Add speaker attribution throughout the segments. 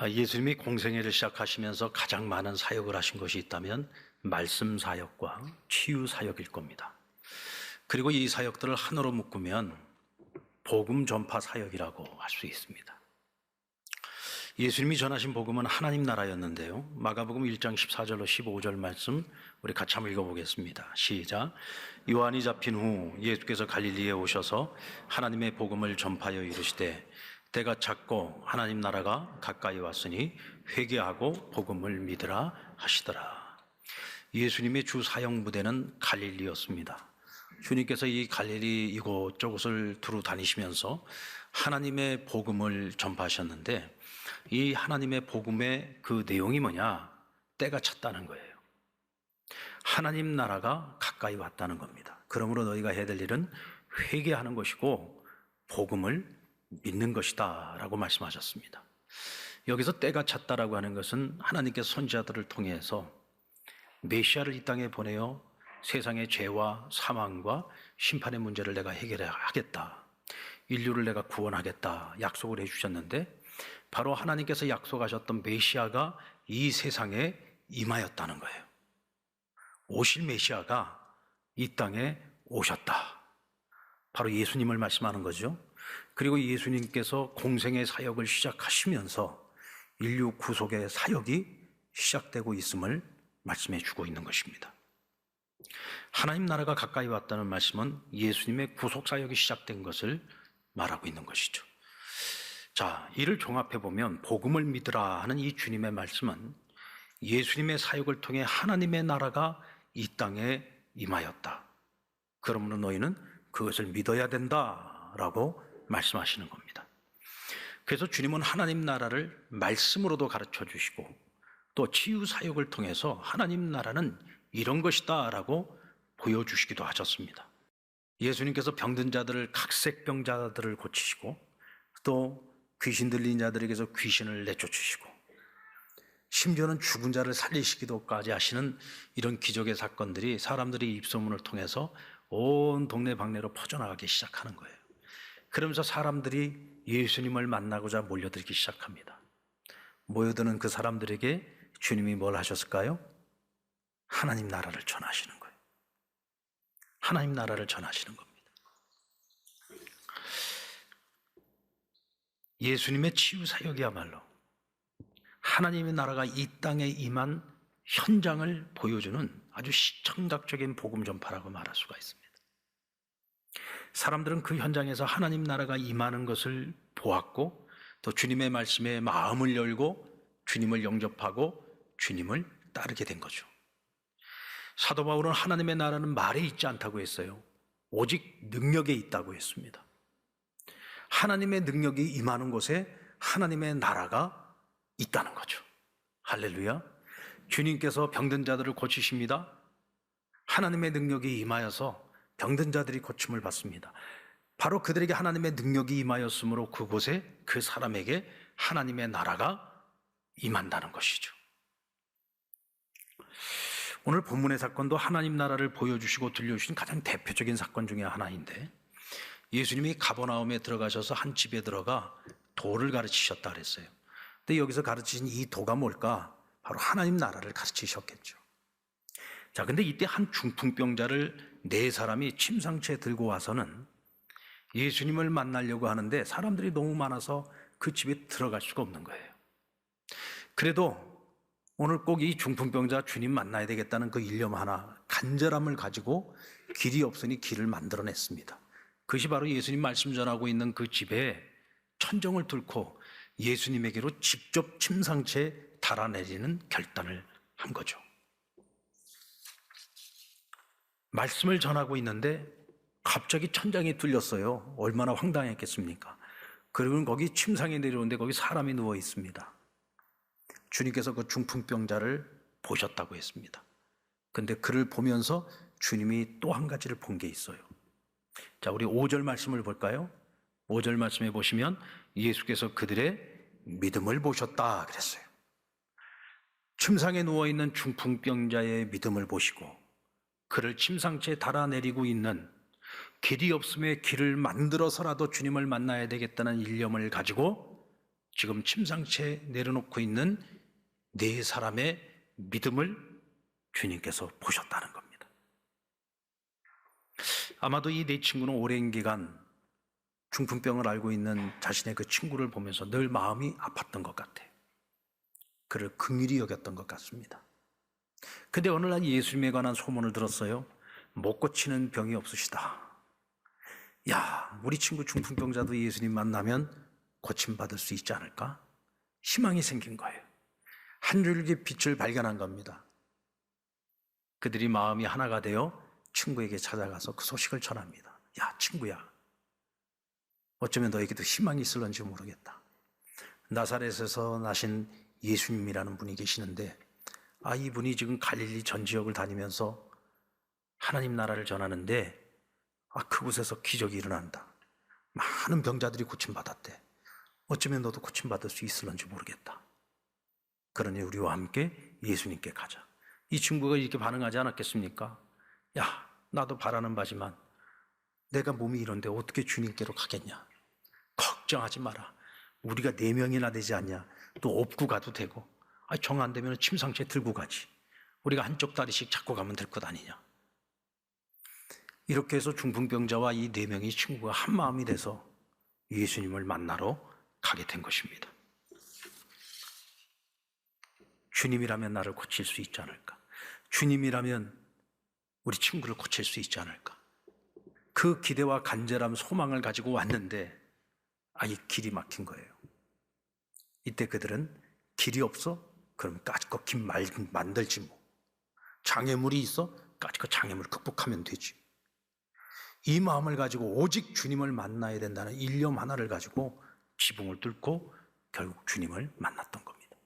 Speaker 1: 예수님이 공생애를 시작하시면서 가장 많은 사역을 하신 것이 있다면 말씀 사역과 치유 사역일 겁니다. 그리고 이 사역들을 하나로 묶으면 복음 전파 사역이라고 할 수 있습니다. 예수님이 전하신 복음은 하나님 나라였는데요. 마가복음 1장 14절로 15절 말씀 우리 같이 한번 읽어보겠습니다. 시작. 요한이 잡힌 후 예수께서 갈릴리에 오셔서 하나님의 복음을 전파하여 이르시되 때가 찼고 하나님 나라가 가까이 왔으니 회개하고 복음을 믿으라 하시더라. 예수님의 주 사역 무대는 갈릴리였습니다. 주님께서 이 갈릴리 이곳저곳을 두루 다니시면서 하나님의 복음을 전파하셨는데 이 하나님의 복음의 그 내용이 뭐냐? 때가 찼다는 거예요. 하나님 나라가 가까이 왔다는 겁니다. 그러므로 너희가 해야 될 일은 회개하는 것이고 복음을 믿는 것이다 라고 말씀하셨습니다. 여기서 때가 찼다라고 하는 것은 하나님께서 선지자들을 통해서 메시아를 이 땅에 보내어 세상의 죄와 사망과 심판의 문제를 내가 해결하겠다, 인류를 내가 구원하겠다 약속을 해주셨는데 바로 하나님께서 약속하셨던 메시아가 이 세상에 임하였다는 거예요. 오실 메시아가 이 땅에 오셨다. 바로 예수님을 말씀하는 거죠. 그리고 예수님께서 공생의 사역을 시작하시면서 인류 구속의 사역이 시작되고 있음을 말씀해 주고 있는 것입니다. 하나님 나라가 가까이 왔다는 말씀은 예수님의 구속 사역이 시작된 것을 말하고 있는 것이죠. 자, 이를 종합해 보면 복음을 믿으라 하는 이 주님의 말씀은 예수님의 사역을 통해 하나님의 나라가 이 땅에 임하였다. 그러므로 너희는 그것을 믿어야 된다라고 말씀하시는 겁니다. 그래서 주님은 하나님 나라를 말씀으로도 가르쳐 주시고 또 치유 사역을 통해서 하나님 나라는 이런 것이다 라고 보여주시기도 하셨습니다. 예수님께서 병든 자들을 각색병자들을 고치시고 또 귀신 들린 자들에게서 귀신을 내쫓으시고 심지어는 죽은 자를 살리시기도까지 하시는 이런 기적의 사건들이 사람들이 입소문을 통해서 온 동네 방네로 퍼져나가기 시작하는 거예요. 그러면서 사람들이 예수님을 만나고자 몰려들기 시작합니다. 모여드는 그 사람들에게 주님이 뭘 하셨을까요? 하나님 나라를 전하시는 거예요. 하나님 나라를 전하시는 겁니다. 예수님의 치유 사역이야말로 하나님의 나라가 이 땅에 임한 현장을 보여주는 아주 시청각적인 복음 전파라고 말할 수가 있습니다. 사람들은 그 현장에서 하나님 나라가 임하는 것을 보았고 또 주님의 말씀에 마음을 열고 주님을 영접하고 주님을 따르게 된 거죠. 사도 바울은 하나님의 나라는 말에 있지 않다고 했어요. 오직 능력에 있다고 했습니다. 하나님의 능력이 임하는 곳에 하나님의 나라가 있다는 거죠. 할렐루야. 주님께서 병든 자들을 고치십니다. 하나님의 능력이 임하여서 병든 자들이 고침을 받습니다. 바로 그들에게 하나님의 능력이 임하였으므로 그곳에 그 사람에게 하나님의 나라가 임한다는 것이죠. 오늘 본문의 사건도 하나님 나라를 보여주시고 들려주신 가장 대표적인 사건 중에 하나인데 예수님이 가버나움에 들어가셔서 한 집에 들어가 도를 가르치셨다 그랬어요. 근데 여기서 가르치신 이 도가 뭘까? 바로 하나님 나라를 가르치셨겠죠. 자, 근데 이때 한 중풍병자를 네 사람이 침상채에 들고 와서는 예수님을 만나려고 하는데 사람들이 너무 많아서 그 집에 들어갈 수가 없는 거예요. 그래도 오늘 꼭 이 중풍병자 주님 만나야 되겠다는 그 일념 하나, 간절함을 가지고 길이 없으니 길을 만들어냈습니다. 그것이 바로 예수님 말씀 전하고 있는 그 집에 천정을 뚫고 예수님에게로 직접 침상채에 달아내리는 결단을 한 거죠. 말씀을 전하고 있는데 갑자기 천장이 뚫렸어요. 얼마나 황당했겠습니까? 그리고 거기 침상에 내려오는데 거기 사람이 누워 있습니다. 주님께서 그 중풍병자를 보셨다고 했습니다. 근데 그를 보면서 주님이 또 한 가지를 본 게 있어요. 자, 우리 5절 말씀을 볼까요? 5절 말씀에 보시면 예수께서 그들의 믿음을 보셨다 그랬어요. 침상에 누워있는 중풍병자의 믿음을 보시고 그를 침상채에 달아내리고 있는 길이 없음에 길을 만들어서라도 주님을 만나야 되겠다는 일념을 가지고 지금 침상체에 내려놓고 있는 네 사람의 믿음을 주님께서 보셨다는 겁니다. 아마도 이 네 친구는 오랜 기간 중풍병을 앓고 있는 자신의 그 친구를 보면서 늘 마음이 아팠던 것 같아요. 그를 긍휼히 여겼던 것 같습니다. 근데 어느 날 예수님에 관한 소문을 들었어요. 못 고치는 병이 없으시다. 야, 우리 친구 중풍병자도 예수님 만나면 고침받을 수 있지 않을까? 희망이 생긴 거예요. 한 줄기 빛을 발견한 겁니다. 그들이 마음이 하나가 되어 친구에게 찾아가서 그 소식을 전합니다. 야, 친구야, 어쩌면 너에게도 희망이 있을런지 모르겠다. 나사렛에서 나신 예수님이라는 분이 계시는데, 이분이 지금 갈릴리 전 지역을 다니면서 하나님 나라를 전하는데, 그곳에서 기적이 일어난다. 많은 병자들이 고침받았대. 어쩌면 너도 고침받을 수 있을런지 모르겠다. 그러니 우리와 함께 예수님께 가자. 이 친구가 이렇게 반응하지 않았겠습니까? 야, 나도 바라는 바지만 내가 몸이 이런데 어떻게 주님께로 가겠냐? 걱정하지 마라. 우리가 4명이나 되지 않냐? 또 업고 가도 되고, 정 안 되면 침상체 들고 가지. 우리가 한쪽 다리씩 잡고 가면 될 것 아니냐? 이렇게 해서 중풍병자와 이 4명의 친구가 한 마음이 돼서 예수님을 만나러 가게 된 것입니다. 주님이라면 나를 고칠 수 있지 않을까? 주님이라면 우리 친구를 고칠 수 있지 않을까? 그 기대와 간절함, 소망을 가지고 왔는데 이 길이 막힌 거예요. 이때 그들은 길이 없어? 그럼 까짓거 길 만들지 뭐. 장애물이 있어? 까짓거 장애물을 극복하면 되지. 이 마음을 가지고 오직 주님을 만나야 된다는 일념 하나를 가지고 지붕을 뚫고 결국 주님을 만났던 겁니다.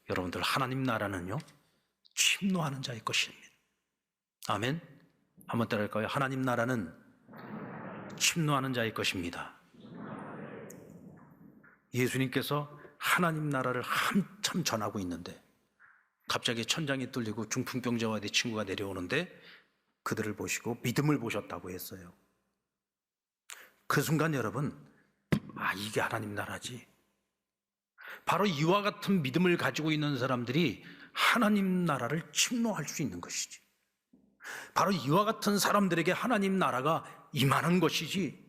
Speaker 1: 여러분들, 하나님 나라는요, 침노하는 자의 것입니다. 아멘. 한번 따라할까요? 하나님 나라는 침노하는 자의 것입니다. 예수님께서 하나님 나라를 한참 전하고 있는데 갑자기 천장이 뚫리고 중풍병자와 네 친구가 내려오는데 그들을 보시고 믿음을 보셨다고 했어요. 그 순간 여러분, 이게 하나님 나라지. 바로 이와 같은 믿음을 가지고 있는 사람들이 하나님 나라를 침노할 수 있는 것이지. 바로 이와 같은 사람들에게 하나님 나라가 임하는 것이지.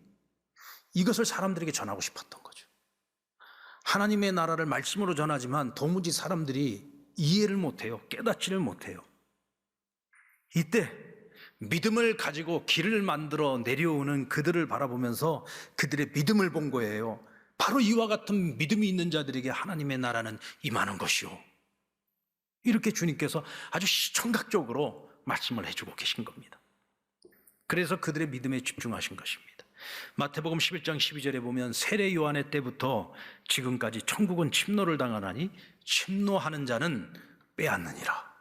Speaker 1: 이것을 사람들에게 전하고 싶었던 거죠. 하나님의 나라를 말씀으로 전하지만 도무지 사람들이 이해를 못해요. 깨닫지를 못해요. 이때 믿음을 가지고 길을 만들어 내려오는 그들을 바라보면서 그들의 믿음을 본 거예요. 바로 이와 같은 믿음이 있는 자들에게 하나님의 나라는 임하는 것이요. 이렇게 주님께서 아주 시청각적으로 말씀을 해주고 계신 겁니다. 그래서 그들의 믿음에 집중하신 것입니다. 마태복음 11장 12절에 보면 세례 요한의 때부터 지금까지 천국은 침노를 당하나니 침노하는 자는 빼앗느니라.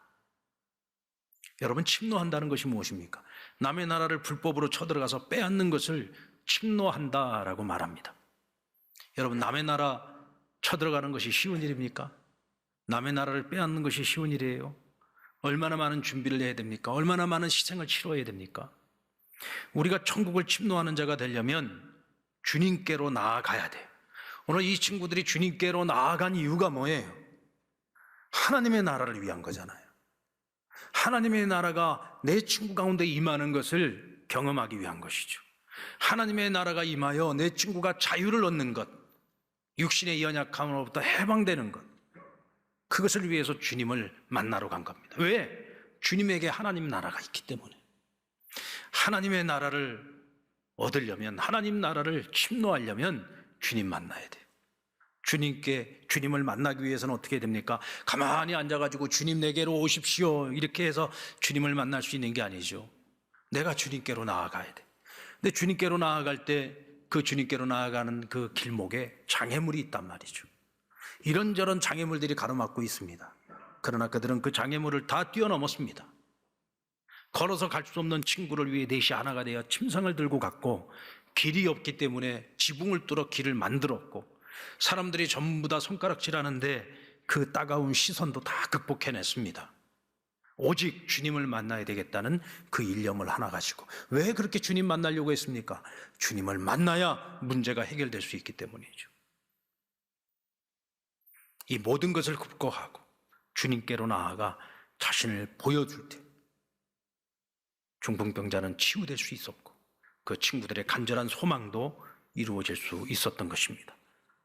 Speaker 1: 여러분, 침노한다는 것이 무엇입니까? 남의 나라를 불법으로 쳐들어가서 빼앗는 것을 침노한다라고 말합니다. 여러분, 남의 나라 쳐들어가는 것이 쉬운 일입니까? 남의 나라를 빼앗는 것이 쉬운 일이에요? 얼마나 많은 준비를 해야 됩니까? 얼마나 많은 희생을 치러야 됩니까? 우리가 천국을 침노하는 자가 되려면 주님께로 나아가야 돼요. 오늘 이 친구들이 주님께로 나아간 이유가 뭐예요? 하나님의 나라를 위한 거잖아요. 하나님의 나라가 내 친구 가운데 임하는 것을 경험하기 위한 것이죠. 하나님의 나라가 임하여 내 친구가 자유를 얻는 것, 육신의 연약함으로부터 해방되는 것, 그것을 위해서 주님을 만나러 간 겁니다. 왜? 주님에게 하나님 나라가 있기 때문에. 하나님의 나라를 얻으려면, 하나님 나라를 침노하려면 주님 만나야 돼요. 주님을 만나기 위해서는 어떻게 됩니까? 가만히 앉아가지고 주님 내게로 오십시오 이렇게 해서 주님을 만날 수 있는 게 아니죠. 내가 주님께로 나아가야 돼. 근데 주님께로 나아갈 때 그 주님께로 나아가는 그 길목에 장애물이 있단 말이죠. 이런저런 장애물들이 가로막고 있습니다. 그러나 그들은 그 장애물을 다 뛰어넘었습니다. 걸어서 갈 수 없는 친구를 위해 넷이 하나가 되어 침상을 들고 갔고, 길이 없기 때문에 지붕을 뚫어 길을 만들었고, 사람들이 전부 다 손가락질하는데 그 따가운 시선도 다 극복해냈습니다. 오직 주님을 만나야 되겠다는 그 일념을 하나 가지고. 왜 그렇게 주님 만나려고 했습니까? 주님을 만나야 문제가 해결될 수 있기 때문이죠. 이 모든 것을 극복하고 주님께로 나아가 자신을 보여줄 때 중풍병자는 치유될 수 있었고 그 친구들의 간절한 소망도 이루어질 수 있었던 것입니다.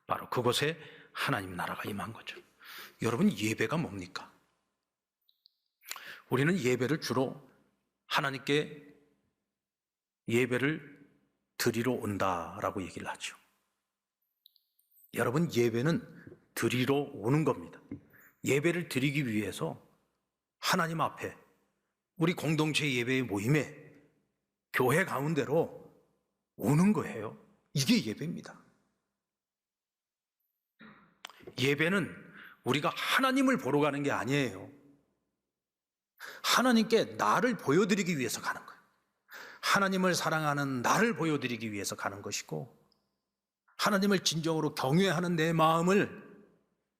Speaker 1: 바로 그곳에 하나님 나라가 임한 거죠. 여러분, 예배가 뭡니까? 우리는 예배를 주로 하나님께 예배를 드리러 온다라고 얘기를 하죠. 여러분, 예배는 드리러 오는 겁니다. 예배를 드리기 위해서 하나님 앞에 우리 공동체 예배의 모임에 교회 가운데로 오는 거예요. 이게 예배입니다. 예배는 우리가 하나님을 보러 가는 게 아니에요. 하나님께 나를 보여드리기 위해서 가는 거예요. 하나님을 사랑하는 나를 보여드리기 위해서 가는 것이고, 하나님을 진정으로 경외하는 내 마음을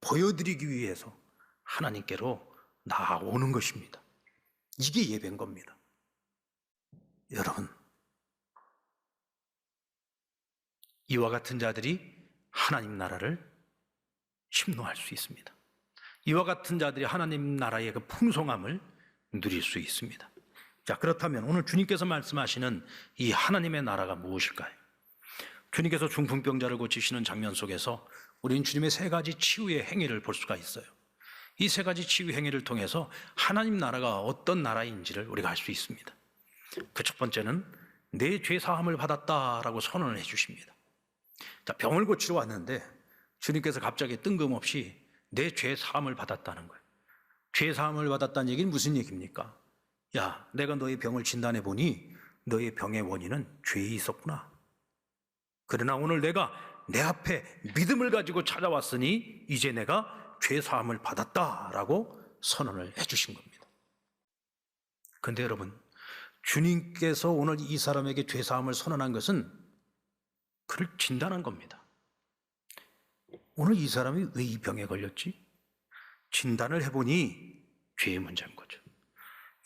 Speaker 1: 보여드리기 위해서 하나님께로 나아오는 것입니다. 이게 예배인 겁니다. 여러분, 이와 같은 자들이 하나님 나라를 심노할 수 있습니다. 이와 같은 자들이 하나님 나라의 그 풍성함을 누릴 수 있습니다. 자, 그렇다면 오늘 주님께서 말씀하시는 이 하나님의 나라가 무엇일까요? 주님께서 중풍병자를 고치시는 장면 속에서 우리는 주님의 세 가지 치유의 행위를 볼 수가 있어요. 이 세 가지 치유 행위를 통해서 하나님 나라가 어떤 나라인지를 우리가 알 수 있습니다. 그 첫 번째는 내 죄 사함을 받았다라고 선언을 해 주십니다. 자, 병을 고치러 왔는데 주님께서 갑자기 뜬금없이 내 죄 사함을 받았다는 거예요. 죄 사함을 받았다는 얘기는 무슨 얘기입니까? 야, 내가 너의 병을 진단해 보니 너의 병의 원인은 죄에 있었구나. 그러나 오늘 내가 내 앞에 믿음을 가지고 찾아왔으니 이제 내가 죄 사함을 받았다라고 선언을 해 주신 겁니다. 그런데 여러분, 주님께서 오늘 이 사람에게 죄 사함을 선언한 것은 그를 진단한 겁니다. 오늘 이 사람이 왜 이 병에 걸렸지? 진단을 해보니 죄의 문제인 거죠.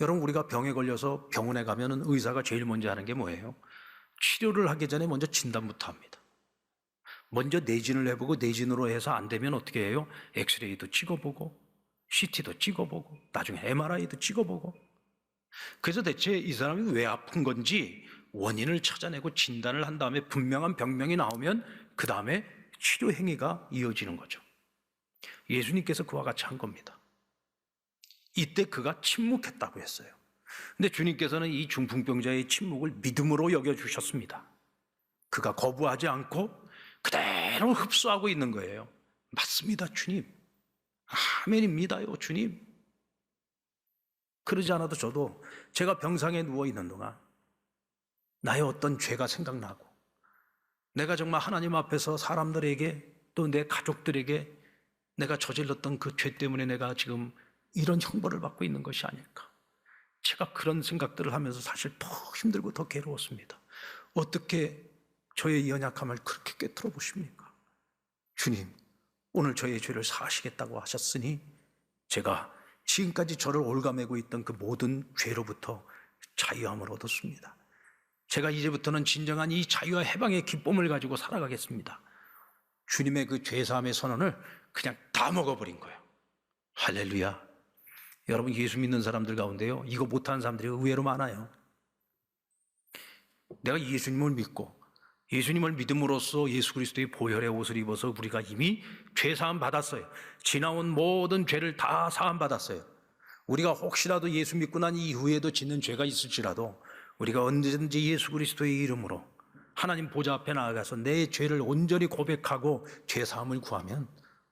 Speaker 1: 여러분, 우리가 병에 걸려서 병원에 가면 의사가 제일 먼저 하는 게 뭐예요? 치료를 하기 전에 먼저 진단부터 합니다. 먼저 내진을 해보고 내진으로 해서 안 되면 어떻게 해요? 엑스레이도 찍어보고 CT도 찍어보고 나중에 MRI도 찍어보고. 그래서 대체 이 사람이 왜 아픈 건지 원인을 찾아내고 진단을 한 다음에 분명한 병명이 나오면 그 다음에 치료 행위가 이어지는 거죠. 예수님께서 그와 같이 한 겁니다. 이때 그가 침묵했다고 했어요. 근데 주님께서는 이 중풍병자의 침묵을 믿음으로 여겨주셨습니다. 그가 거부하지 않고 그대로 흡수하고 있는 거예요. 맞습니다, 주님. 아멘입니다요, 주님. 그러지 않아도 저도 제가 병상에 누워있는 동안 나의 어떤 죄가 생각나고 내가 정말 하나님 앞에서 사람들에게 또 내 가족들에게 내가 저질렀던 그 죄 때문에 내가 지금 이런 형벌을 받고 있는 것이 아닐까. 제가 그런 생각들을 하면서 사실 더 힘들고 더 괴로웠습니다. 어떻게 저의 연약함을 그렇게 꿰뚫어 보십니까? 주님, 오늘 저의 죄를 사하시겠다고 하셨으니 제가 지금까지 저를 올가매고 있던 그 모든 죄로부터 자유함을 얻었습니다. 제가 이제부터는 진정한 이 자유와 해방의 기쁨을 가지고 살아가겠습니다. 주님의 그 죄사함의 선언을 그냥 다 먹어버린 거예요. 할렐루야. 여러분, 예수 믿는 사람들 가운데요, 이거 못하는 사람들이 의외로 많아요. 내가 예수님을 믿고 예수님을 믿음으로써 예수 그리스도의 보혈의 옷을 입어서 우리가 이미 죄사함 받았어요. 지나온 모든 죄를 다 사함 받았어요. 우리가 혹시라도 예수 믿고 난 이후에도 짓는 죄가 있을지라도 우리가 언제든지 예수 그리스도의 이름으로 하나님 보좌 앞에 나아가서 내 죄를 온전히 고백하고 죄사함을 구하면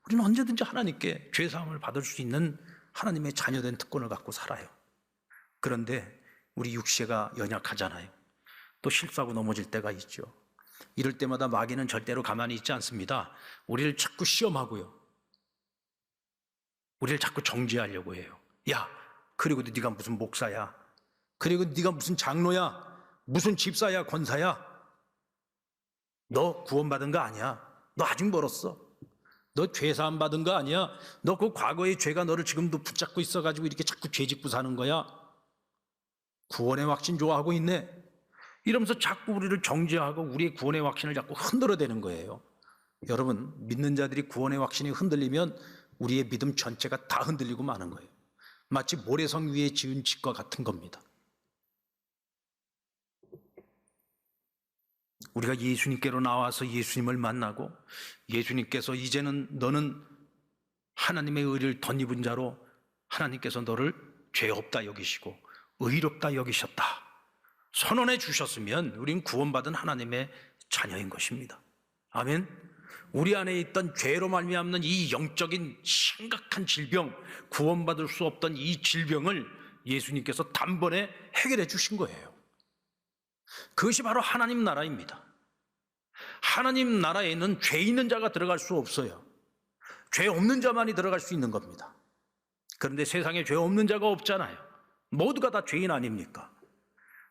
Speaker 1: 우리는 언제든지 하나님께 죄사함을 받을 수 있는 하나님의 자녀된 특권을 갖고 살아요. 그런데 우리 육체가 연약하잖아요. 또 실수하고 넘어질 때가 있죠. 이럴 때마다 마귀는 절대로 가만히 있지 않습니다. 우리를 자꾸 시험하고요, 우리를 자꾸 정죄하려고 해요. 야, 그리고 네가 무슨 목사야, 그리고 네가 무슨 장로야, 무슨 집사야, 권사야, 너 구원받은 거 아니야. 너 아직 멀었어. 너 죄사함 받은 거 아니야. 너 그 과거의 죄가 너를 지금도 붙잡고 있어가지고 이렇게 자꾸 죄짓고 사는 거야. 구원의 확신 좋아하고 있네. 이러면서 자꾸 우리를 정죄하고 우리의 구원의 확신을 자꾸 흔들어대는 거예요. 여러분, 믿는 자들이 구원의 확신이 흔들리면 우리의 믿음 전체가 다 흔들리고 마는 거예요. 마치 모래성 위에 지은 집과 같은 겁니다. 우리가 예수님께로 나와서 예수님을 만나고 예수님께서 이제는 너는 하나님의 의를 덧입은 자로 하나님께서 너를 죄 없다 여기시고 의롭다 여기셨다 선언해 주셨으면 우리는 구원받은 하나님의 자녀인 것입니다. 아멘. 우리 안에 있던 죄로 말미암는 이 영적인 심각한 질병, 구원받을 수 없던 이 질병을 예수님께서 단번에 해결해 주신 거예요. 그것이 바로 하나님 나라입니다. 하나님 나라에는 죄 있는 자가 들어갈 수 없어요. 죄 없는 자만이 들어갈 수 있는 겁니다. 그런데 세상에 죄 없는 자가 없잖아요. 모두가 다 죄인 아닙니까?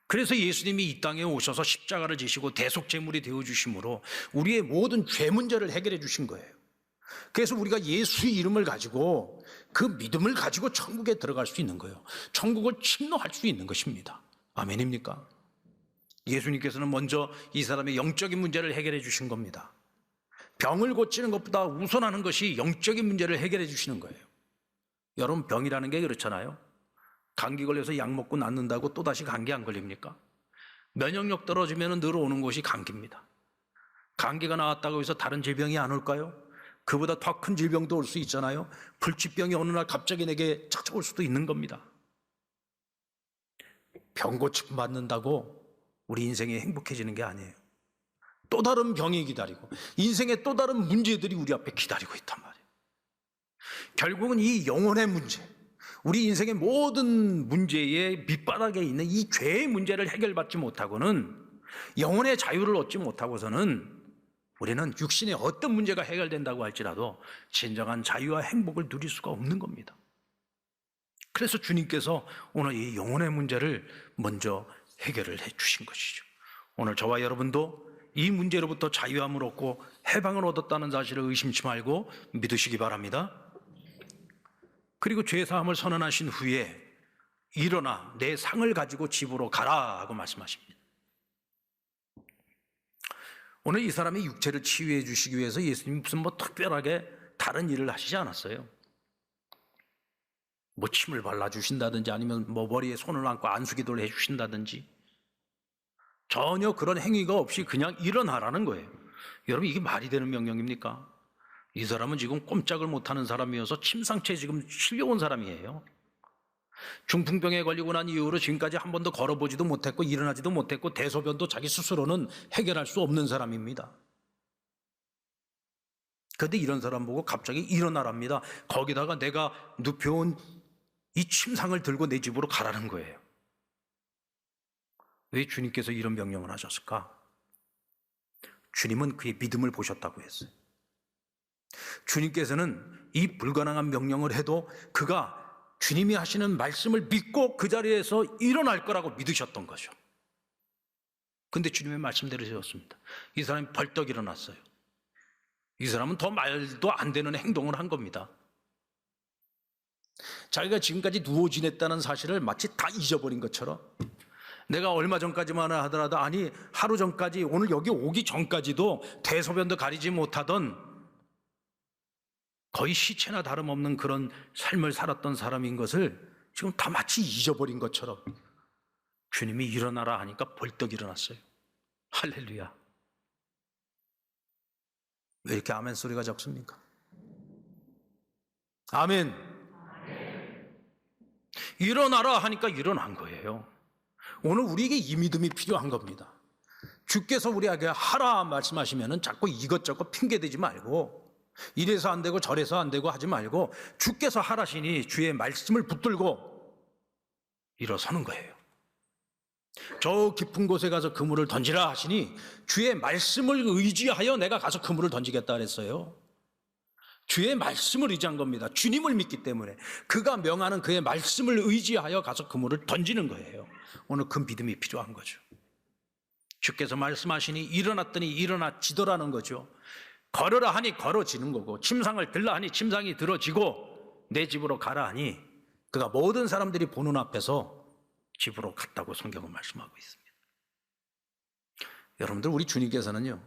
Speaker 1: 그래서 예수님이 이 땅에 오셔서 십자가를 지시고 대속제물이 되어주심으로 우리의 모든 죄 문제를 해결해 주신 거예요. 그래서 우리가 예수의 이름을 가지고 그 믿음을 가지고 천국에 들어갈 수 있는 거예요. 천국을 침노할 수 있는 것입니다. 아멘입니까? 예수님께서는 먼저 이 사람의 영적인 문제를 해결해 주신 겁니다. 병을 고치는 것보다 우선하는 것이 영적인 문제를 해결해 주시는 거예요. 여러분, 병이라는 게 그렇잖아요. 감기 걸려서 약 먹고 낫는다고 또다시 감기 안 걸립니까? 면역력 떨어지면 늘 오는 것이 감기입니다. 감기가 나왔다고 해서 다른 질병이 안 올까요? 그보다 더 큰 질병도 올 수 있잖아요. 불치병이 어느 날 갑자기 내게 찾아올 수도 있는 겁니다. 병 고침 받는다고 우리 인생이 행복해지는 게 아니에요. 또 다른 병이 기다리고 인생의 또 다른 문제들이 우리 앞에 기다리고 있단 말이에요. 결국은 이 영혼의 문제, 우리 인생의 모든 문제의 밑바닥에 있는 이 죄의 문제를 해결받지 못하고는, 영혼의 자유를 얻지 못하고서는 우리는 육신의 어떤 문제가 해결된다고 할지라도 진정한 자유와 행복을 누릴 수가 없는 겁니다. 그래서 주님께서 오늘 이 영혼의 문제를 먼저 해결을 해 주신 것이죠. 오늘 저와 여러분도 이 문제로부터 자유함을 얻고 해방을 얻었다는 사실을 의심치 말고 믿으시기 바랍니다. 그리고 죄사함을 선언하신 후에 일어나 내 상을 가지고 집으로 가라 하고 말씀하십니다. 오늘 이 사람의 육체를 치유해 주시기 위해서 예수님이 무슨 특별하게 다른 일을 하시지 않았어요. 침을 발라주신다든지 아니면 머리에 손을 얹고 안수기도를 해주신다든지 전혀 그런 행위가 없이 그냥 일어나라는 거예요. 여러분, 이게 말이 되는 명령입니까? 이 사람은 지금 꼼짝을 못하는 사람이어서 침상체에 지금 실려온 사람이에요. 중풍병에 걸리고 난 이후로 지금까지 한 번도 걸어보지도 못했고 일어나지도 못했고 대소변도 자기 스스로는 해결할 수 없는 사람입니다. 그런데 이런 사람 보고 갑자기 일어나랍니다. 거기다가 내가 눕혀온 이 침상을 들고 내 집으로 가라는 거예요. 왜 주님께서 이런 명령을 하셨을까? 주님은 그의 믿음을 보셨다고 했어요. 주님께서는 이 불가능한 명령을 해도 그가 주님이 하시는 말씀을 믿고 그 자리에서 일어날 거라고 믿으셨던 거죠. 근데 주님의 말씀대로 되었습니다. 이 사람이 벌떡 일어났어요. 이 사람은 더 말도 안 되는 행동을 한 겁니다. 자기가 지금까지 누워 지냈다는 사실을 마치 다 잊어버린 것처럼, 내가 얼마 전까지만 하더라도, 아니 하루 전까지, 오늘 여기 오기 전까지도 대소변도 가리지 못하던 거의 시체나 다름없는 그런 삶을 살았던 사람인 것을 지금 다 마치 잊어버린 것처럼 주님이 일어나라 하니까 벌떡 일어났어요. 할렐루야. 왜 이렇게 아멘 소리가 적습니까? 아멘. 일어나라 하니까 일어난 거예요. 오늘 우리에게 이 믿음이 필요한 겁니다. 주께서 우리에게 하라 말씀하시면 자꾸 이것저것 핑계대지 말고, 이래서 안 되고 저래서 안 되고 하지 말고 주께서 하라시니 주의 말씀을 붙들고 일어서는 거예요. 저 깊은 곳에 가서 그물을 던지라 하시니 주의 말씀을 의지하여 내가 가서 그물을 던지겠다 그랬어요. 주의 말씀을 의지한 겁니다. 주님을 믿기 때문에 그가 명하는 그의 말씀을 의지하여 가서 그물을 던지는 거예요. 오늘 그 믿음이 필요한 거죠. 주께서 말씀하시니 일어났더니 일어나지더라는 거죠. 걸으라 하니 걸어지는 거고, 침상을 들라 하니 침상이 들어지고, 내 집으로 가라 하니 그가 모든 사람들이 보는 앞에서 집으로 갔다고 성경은 말씀하고 있습니다. 여러분들, 우리 주님께서는요,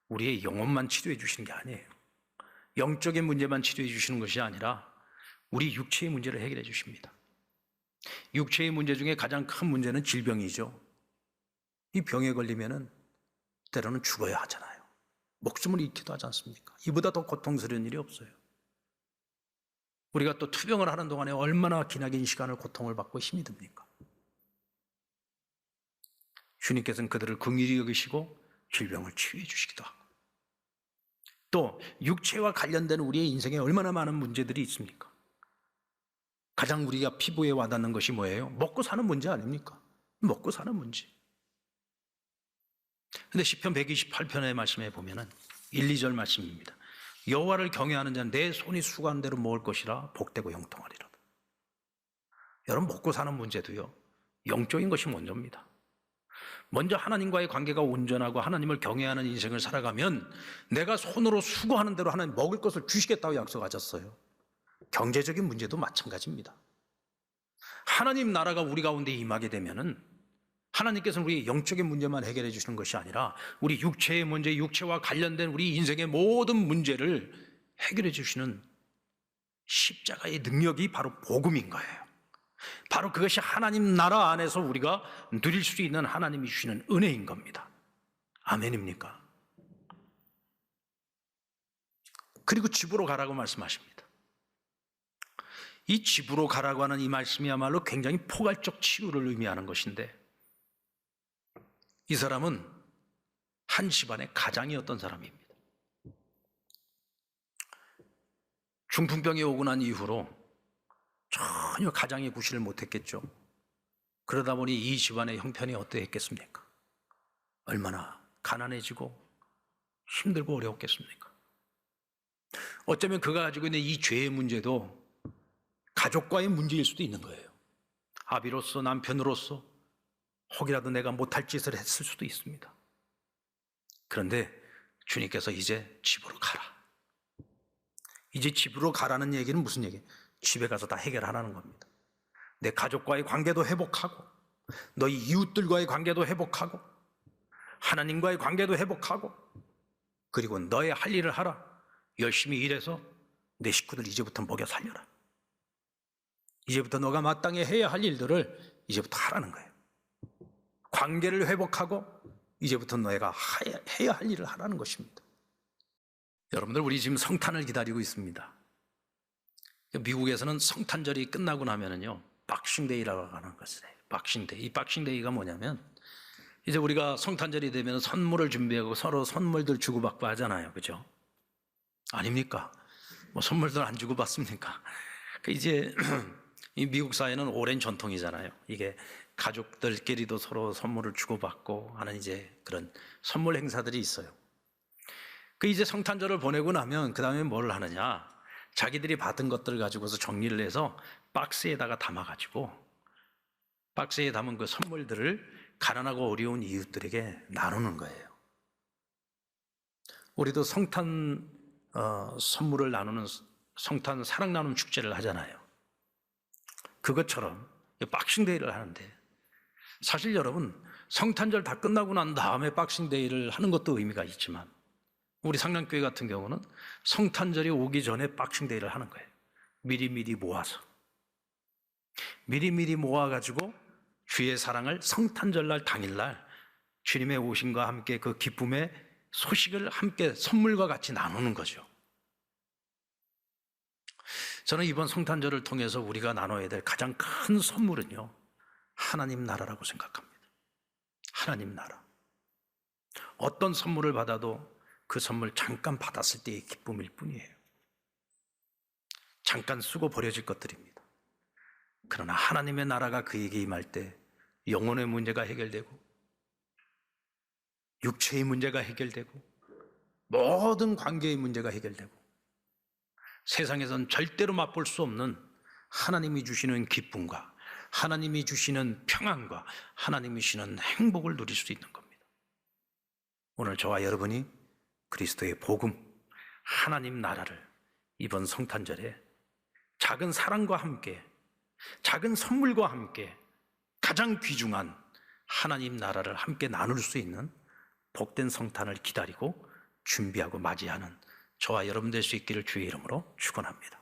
Speaker 1: 우리의 영혼만 치료해 주시는 게 아니에요. 영적인 문제만 치료해 주시는 것이 아니라 우리 육체의 문제를 해결해 주십니다. 육체의 문제 중에 가장 큰 문제는 질병이죠. 이 병에 걸리면은 때로는 죽어야 하잖아요. 목숨을 잃기도 하지 않습니까? 이보다 더 고통스러운 일이 없어요. 우리가 또 투병을 하는 동안에 얼마나 기나긴 시간을 고통을 받고 힘이 듭니까? 주님께서는 그들을 긍휼히 여기시고 질병을 치유해 주시기도 하고, 또 육체와 관련된 우리의 인생에 얼마나 많은 문제들이 있습니까? 가장 우리가 피부에 와닿는 것이 뭐예요? 먹고 사는 문제 아닙니까? 먹고 사는 문제. 근데 시편 128편의 말씀에 보면은 1, 2절 말씀입니다. 여호와를 경외하는 자는 내 손이 수고하는 대로 먹을 것이라 복되고 형통하리라. 여러분, 먹고 사는 문제도요, 영적인 것이 먼저입니다. 먼저 하나님과의 관계가 온전하고 하나님을 경외하는 인생을 살아가면 내가 손으로 수고하는 대로 하나님 먹을 것을 주시겠다고 약속하셨어요. 경제적인 문제도 마찬가지입니다. 하나님 나라가 우리 가운데 임하게 되면은 하나님께서는 우리의 영적인 문제만 해결해 주시는 것이 아니라 우리 육체의 문제, 육체와 관련된 우리 인생의 모든 문제를 해결해 주시는 십자가의 능력이 바로 복음인 거예요. 바로 그것이 하나님 나라 안에서 우리가 누릴 수 있는 하나님이 주시는 은혜인 겁니다. 아멘입니까? 그리고 집으로 가라고 말씀하십니다. 이 집으로 가라고 하는 이 말씀이야말로 굉장히 포괄적 치유를 의미하는 것인데, 이 사람은 한 집안의 가장이었던 사람입니다. 중풍병이 오고 난 이후로 전혀 가장의 구실을 못했겠죠. 그러다 보니 이 집안의 형편이 어떠했겠습니까? 얼마나 가난해지고 힘들고 어려웠겠습니까? 어쩌면 그가 가지고 있는 이 죄의 문제도 가족과의 문제일 수도 있는 거예요. 아비로서, 남편으로서 혹이라도 내가 못할 짓을 했을 수도 있습니다. 그런데 주님께서 이제 집으로 가라. 이제 집으로 가라는 얘기는 무슨 얘기예요? 집에 가서 다 해결하라는 겁니다. 내 가족과의 관계도 회복하고, 너희 이웃들과의 관계도 회복하고, 하나님과의 관계도 회복하고, 그리고 너의 할 일을 하라. 열심히 일해서 내 식구들 이제부터 먹여 살려라. 이제부터 너가 마땅히 해야 할 일들을 이제부터 하라는 거예요. 관계를 회복하고 이제부터 너희가 해야 할 일을 하라는 것입니다. 여러분들, 우리 지금 성탄을 기다리고 있습니다. 미국에서는 성탄절이 끝나고 나면은요, 박싱데이라고 하는 것을 해요. 박싱데이. 이 박싱데이가 뭐냐면, 이제 우리가 성탄절이 되면 선물을 준비하고 서로 선물들 주고받고 하잖아요. 그죠? 아닙니까? 뭐 선물들 안 주고받습니까? 이제 이 미국 사회는 오랜 전통이잖아요. 이게 가족들끼리도 서로 선물을 주고받고 하는 이제 그런 선물 행사들이 있어요. 이제 성탄절을 보내고 나면 그 다음에 뭘 하느냐? 자기들이 받은 것들을 가지고서 정리를 해서 박스에다가 담아가지고, 박스에 담은 그 선물들을 가난하고 어려운 이웃들에게 나누는 거예요. 우리도 성탄 선물을 나누는 성탄 사랑 나눔 축제를 하잖아요. 그것처럼 박싱데이를 하는데, 사실 여러분, 성탄절 다 끝나고 난 다음에 박싱데이를 하는 것도 의미가 있지만, 우리 상량교회 같은 경우는 성탄절이 오기 전에 박싱데이를 하는 거예요. 미리미리 모아서, 미리미리 모아가지고 주의 사랑을 성탄절날 당일날 주님의 오심과 함께 그 기쁨의 소식을 함께 선물과 같이 나누는 거죠. 저는 이번 성탄절을 통해서 우리가 나눠야 될 가장 큰 선물은요, 하나님 나라라고 생각합니다. 하나님 나라. 어떤 선물을 받아도 그 선물 잠깐 받았을 때의 기쁨일 뿐이에요. 잠깐 쓰고 버려질 것들입니다. 그러나 하나님의 나라가 그에게 임할 때 영혼의 문제가 해결되고, 육체의 문제가 해결되고, 모든 관계의 문제가 해결되고, 세상에선 절대로 맛볼 수 없는 하나님이 주시는 기쁨과 하나님이 주시는 평안과 하나님이 주시는 행복을 누릴 수 있는 겁니다. 오늘 저와 여러분이 그리스도의 복음, 하나님 나라를 이번 성탄절에 작은 사랑과 함께, 작은 선물과 함께 가장 귀중한 하나님 나라를 함께 나눌 수 있는 복된 성탄을 기다리고 준비하고 맞이하는 저와 여러분 될 수 있기를 주의 이름으로 축원합니다.